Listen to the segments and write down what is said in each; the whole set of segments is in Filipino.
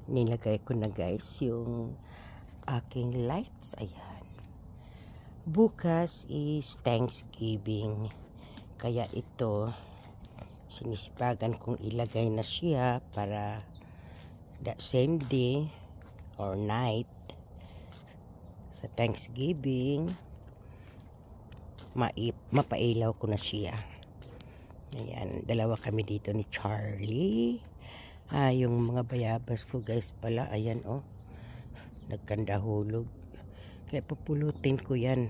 Nilagay ko na guys yung aking lights. Ayan. Bukas is Thanksgiving. Kaya ito, sinisipagan kong ilagay na siya para that same day or night sa Thanksgiving, mapailaw ko na siya. Ayan, dalawa kami dito ni Charlie. Yung mga bayabas ko guys pala, ayan oh, nagkandahulog. Kaya pupulutin ko yan.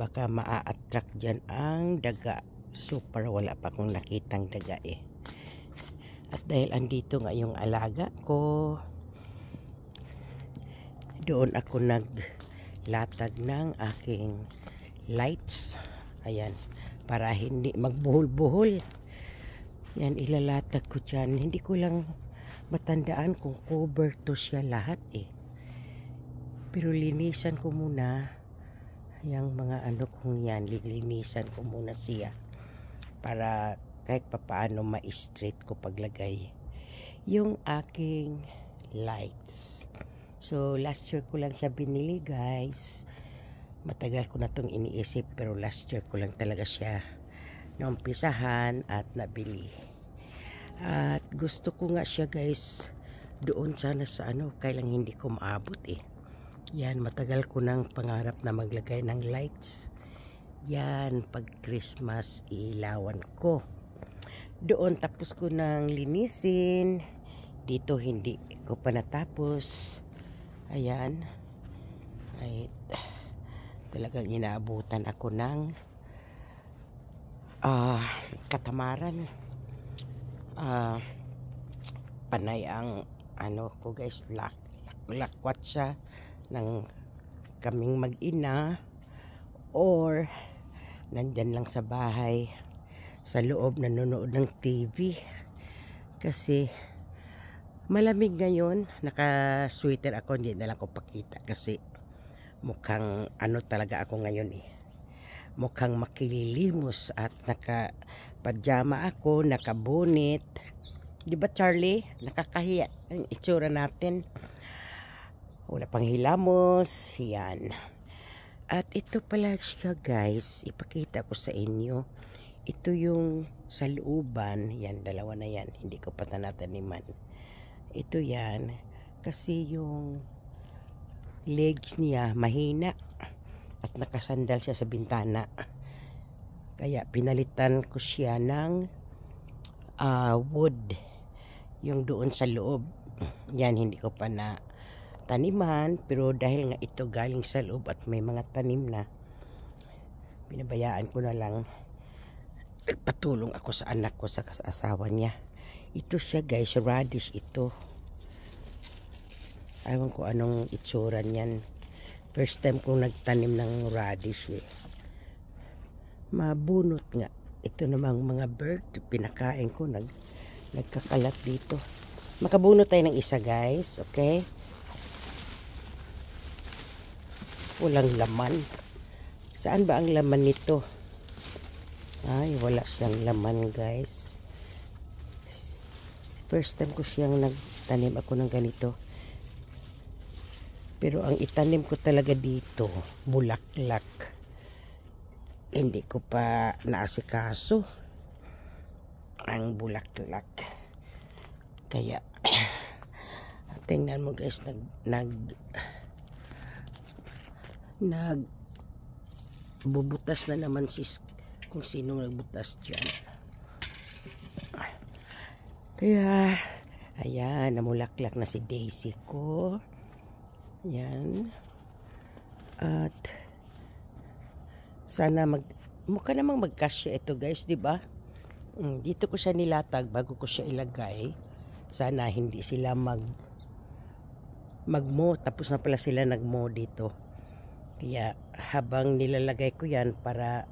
Baka maa-attract dyan ang daga. So para wala pa akong nakitang daga eh. At dahil andito nga yung alaga ko, doon ako naglatag ng aking lights. Ayan, para hindi magbuhol-buhol. Yan, ilalatag ko dyan. Hindi ko lang matandaan kung cover to siya lahat eh. Pero linisan ko muna yung mga ano kong yan. Linisan ko muna siya para kahit papaano ma-straight ko paglagay yung aking lights. So last year ko lang siya binili guys. Matagal ko na itong iniisip pero last year ko lang talaga siya naumpisahan at nabili. At gusto ko nga siya guys doon sana sa ano, kailang hindi ko maabot eh. Yan, matagal ko nang pangarap na maglagay ng lights. Yan, pag Christmas ilawan ko. Doon tapos ko nang linisin. Dito hindi ko pa natapos. Ayan. Ay, talagang inaabutan ako ng katamaran. Panay ang ano ko guys, lakwat siya ng kaming mag-ina or nandyan lang sa bahay sa loob nanonood ng TV kasi malamig ngayon. Naka-sweater ako, hindi na lang ko pakita kasi mukhang ano talaga ako ngayon eh. Mukhang makililimos at naka-pajama ako, naka-bonnet. Di ba Charlie? Nakakahiya ang itsura natin. Wala pang hilamos. Yan. At ito pala siya guys. Ipakita ko sa inyo. Ito yung sa looban. Yan, dalawa na yan. Hindi ko pa tanataniman. Ito yan. Kasi yung legs niya mahina. At nakasandal siya sa bintana. Kaya pinalitan ko siya ng wood. Yung doon sa loob. Yan, hindi ko pa na taniman. Pero dahil nga ito galing sa loob at may mga tanim na, pinabayaan ko na lang. Nagpatulong ako sa anak ko sa asawa niya. Ito siya guys, radish ito. Ewan ko anong itsura niyan. First time kong nagtanim ng radish eh. Mabunot nga. Ito namang mga bird, pinakain ko, nagkakalat dito. Makabunot tayo ng isa guys, okay? Walang laman. Saan ba ang laman nito? Ay, wala siyang laman guys. First time ko siyang nagtanim ako ng ganito. Pero ang itanim ko talaga dito, bulaklak. Hindi ko pa naasikaso ang bulaklak. Kaya, tingnan mo guys, bubutas na naman kung sino nagbutas dyan. Kaya, ayan, namulaklak na si Daisy ko. Yan. At sana mukha namang magkasya ito guys, di ba? Dito ko siya nilatag bago ko siya ilagay. Sana hindi sila magmo, tapos na pala sila nagmo dito. Kaya habang nilalagay ko yan para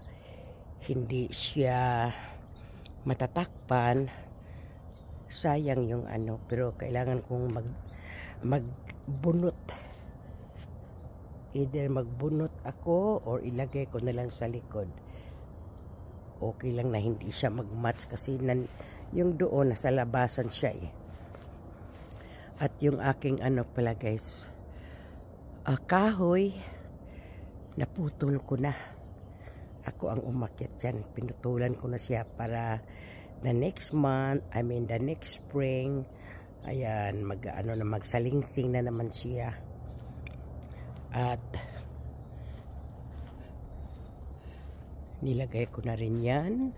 hindi siya matatakpan, sayang yung ano, pero kailangan kong magbunot. Either magbunot ako or ilagay ko na lang sa likod. Okay lang na hindi siya magmatch kasi yung doon nasa labasan siya eh. At yung aking ano pala guys, kahoy, naputol ko na. Ako ang umakyat dyan. Pinutulan ko na siya para the next month, the next spring, ayan, magsalingsing na naman siya. At nilagay ko na rin yan.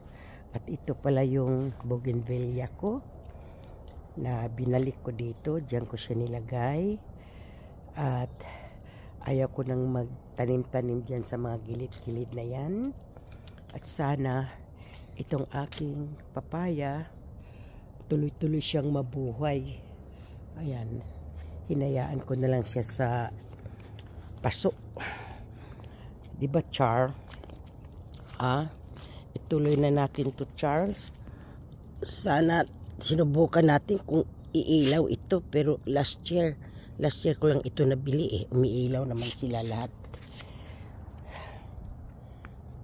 At ito pala yung bougainvillea ko na binalik ko dito. Diyan ko siya nilagay. At ayaw ko nang magtanim-tanim dyan sa mga gilid-gilid na yan. At sana itong aking papaya tuloy-tuloy siyang mabuhay. Ayan, hinayaan ko na lang siya sa paso. Diba Char? Ituloy na natin to, Charles. Sana sinubukan natin kung iilaw ito, pero last year ko lang ito nabili umiilaw naman sila lahat.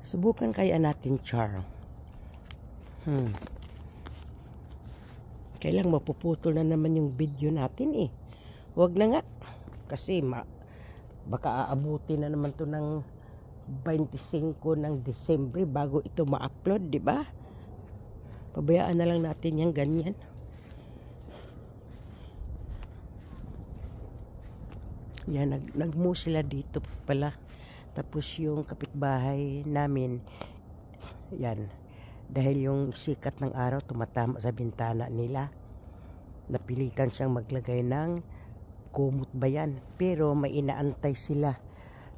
Subukan kaya natin, Char. Kailang mapuputol na naman yung video natin Huwag na nga, kasi baka aabuti na naman to ng 25 ng Disyembre bago ito ma-upload, di ba? Pabayaan na lang natin yung ganyan. Yan, nag-move sila dito pala. Tapos yung kapitbahay namin, yan, dahil yung sikat ng araw tumatama sa bintana nila, napilitan siyang maglagay ng kumot ba yan. Pero may inaantay sila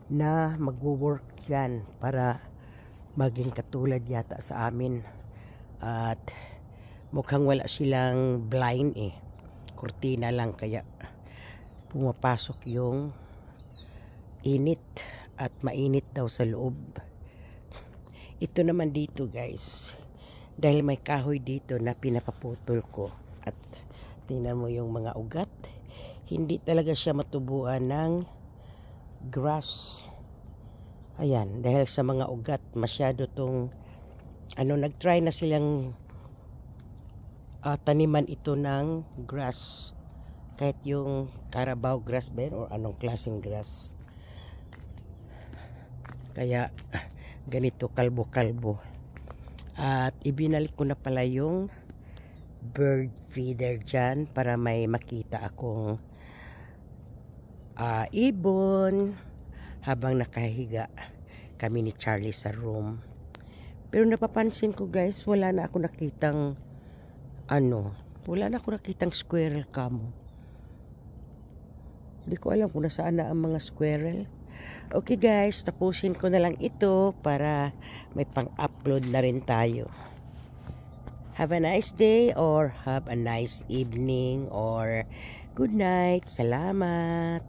na magwo-work yan para maging katulad yata sa amin. At mukhang wala silang blind kurtina lang, kaya pumapasok yung init at mainit daw sa loob. Ito naman dito guys, dahil may kahoy dito na pinapaputol ko, at tingnan mo yung mga ugat, hindi talaga siya matubuan ng grass. Ayan, dahil sa mga ugat, masyado tong nagtry na silang taniman ito ng grass, kahit yung Carabao grass ba yun, o anong klaseng grass. Kaya ganito kalbo-kalbo. At ibinalik ko na pala yung bird feeder dyan para may makita akong ibon habang nakahiga kami ni Charlie sa room. Pero napapansin ko guys, wala na ako nakitang squirrel cam. Hindi ko alam kung nasaan na ang mga squirrel. Okay guys, tapusin ko na lang ito para may pang-upload na rin tayo. Have a nice day or have a nice evening or good night. Salamat.